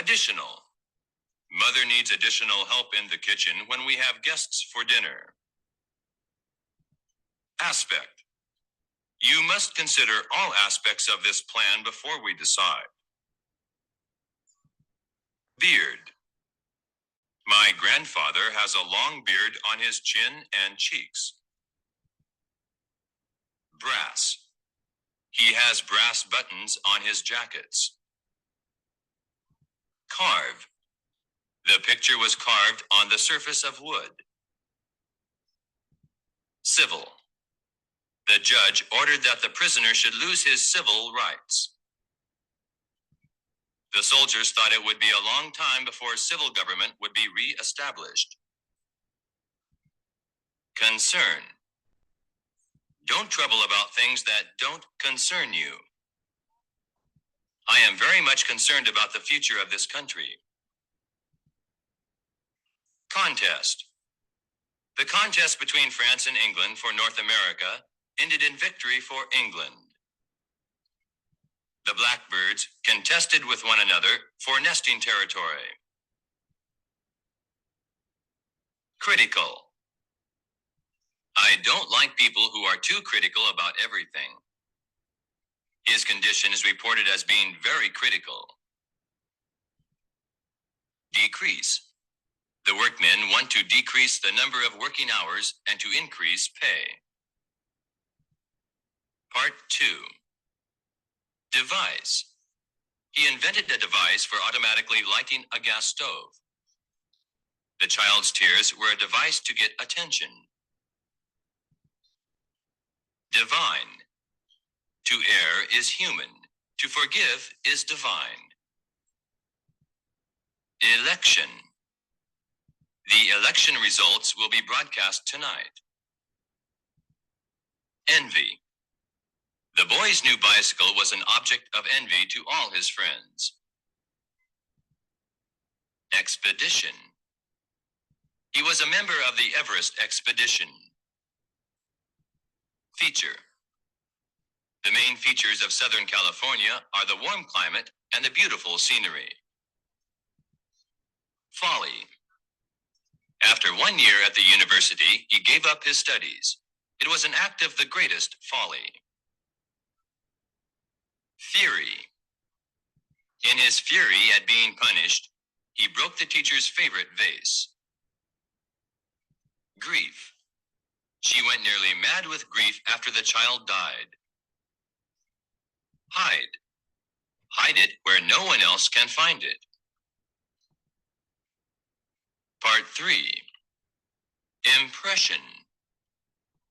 Additional. Mother needs additional help in the kitchen when we have guests for dinner. Aspect. You must consider all aspects of this plan before we decide. Beard. My grandfather has a long beard on his chin and cheeks. Brass. He has brass buttons on his jackets. Carve. The picture was carved on the surface of wood. Civil. The judge ordered that the prisoner should lose his civil rights. The soldiers thought it would be a long time before civil government would be re-established. Concern. Don't trouble about things that don't concern you. I am very much concerned about the future of this country. Contest. The contest between France and England for North America ended in victory for England. The blackbirds contested with one another for nesting territory. Critical. I don't like people who are too critical about everything. His condition is reported as being very critical. Decrease. The workmen want to decrease the number of working hours and to increase pay. Part 2. Device. He invented a device for automatically lighting a gas stove. The child's tears were a device to get attention. Divine. To err is human. To forgive is divine. Election. The election results will be broadcast tonight. Envy. The boy's new bicycle was an object of envy to all his friends. Expedition. He was a member of the Everest expedition. Feature. The main features of Southern California are the warm climate and the beautiful scenery. Folly. After 1 year at the university, he gave up his studies. It was an act of the greatest folly. Fury. In his fury at being punished, he broke the teacher's favorite vase. Grief. She went nearly mad with grief after the child died. Hide. Hide it where no one else can find it. Part 3. Impression.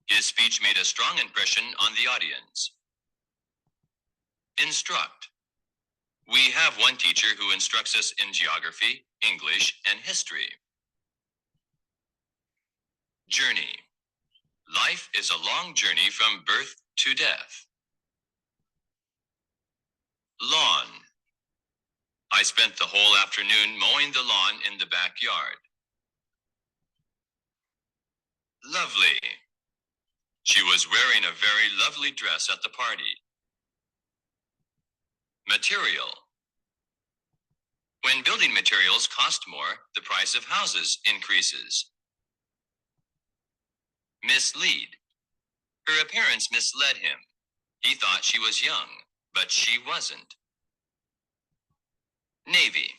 His speech made a strong impression on the audience. Instruct. We have one teacher who instructs us in geography, English, and history. Journey. Life is a long journey from birth to death. Lawn. I spent the whole afternoon mowing the lawn in the backyard. Lovely. She was wearing a very lovely dress at the party. Material. When building materials cost more, the price of houses increases. Mislead. Her appearance misled him. He thought she was young, but she wasn't. Navy.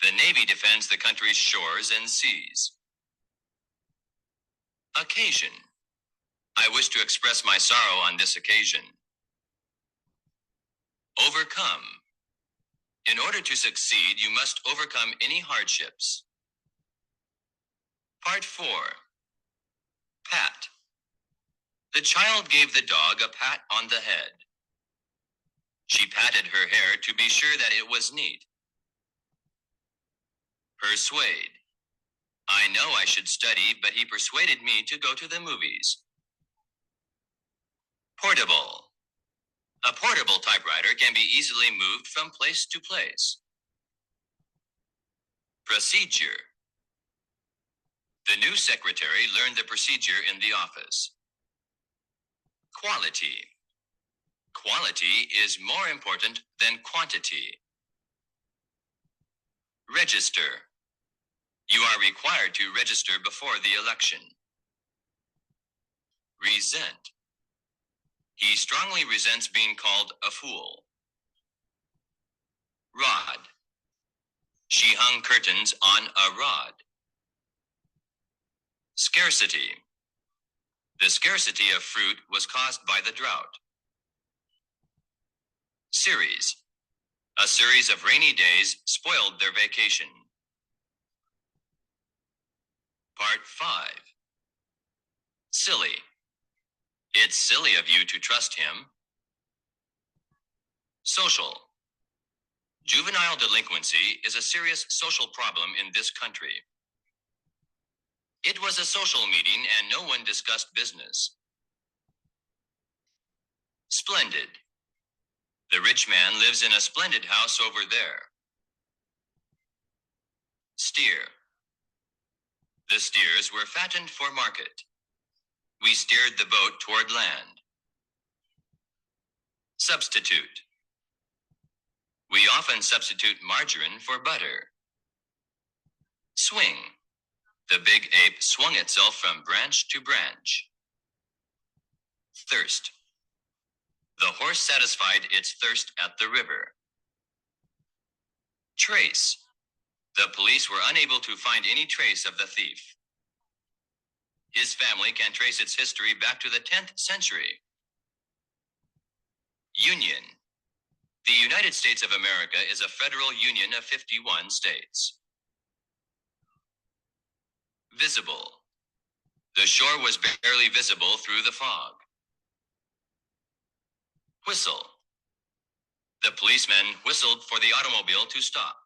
The Navy defends the country's shores and seas. Occasion. I wish to express my sorrow on this occasion. Overcome. In order to succeed, you must overcome any hardships. Part 4. Pat. The child gave the dog a pat on the head. She patted her hair to be sure that it was neat. Persuade. I know I should study, but he persuaded me to go to the movies. Portable. A portable typewriter can be easily moved from place to place. Procedure. The new secretary learned the procedure in the office. Quality. Quality is more important than quantity. Register. You are required to register before the election. Resent. He strongly resents being called a fool. Rod. She hung curtains on a rod. Scarcity. The scarcity of fruit was caused by the drought. Series. A series of rainy days spoiled their vacation. Part 5. Silly. It's silly of you to trust him. Social. Juvenile delinquency is a serious social problem in this country. It was a social meeting and no one discussed business. Splendid. The rich man lives in a splendid house over there. Steer. The steers were fattened for market. We steered the boat toward land. Substitute. We often substitute margarine for butter. Swing. The big ape swung itself from branch to branch. Thirst. The horse satisfied its thirst at the river. Trace. The police were unable to find any trace of the thief. His family can trace its history back to the 10th century. Union. The United States of America is a federal union of 51 states. Visible. The shore was barely visible through the fog. Whistle. The policeman whistled for the automobile to stop.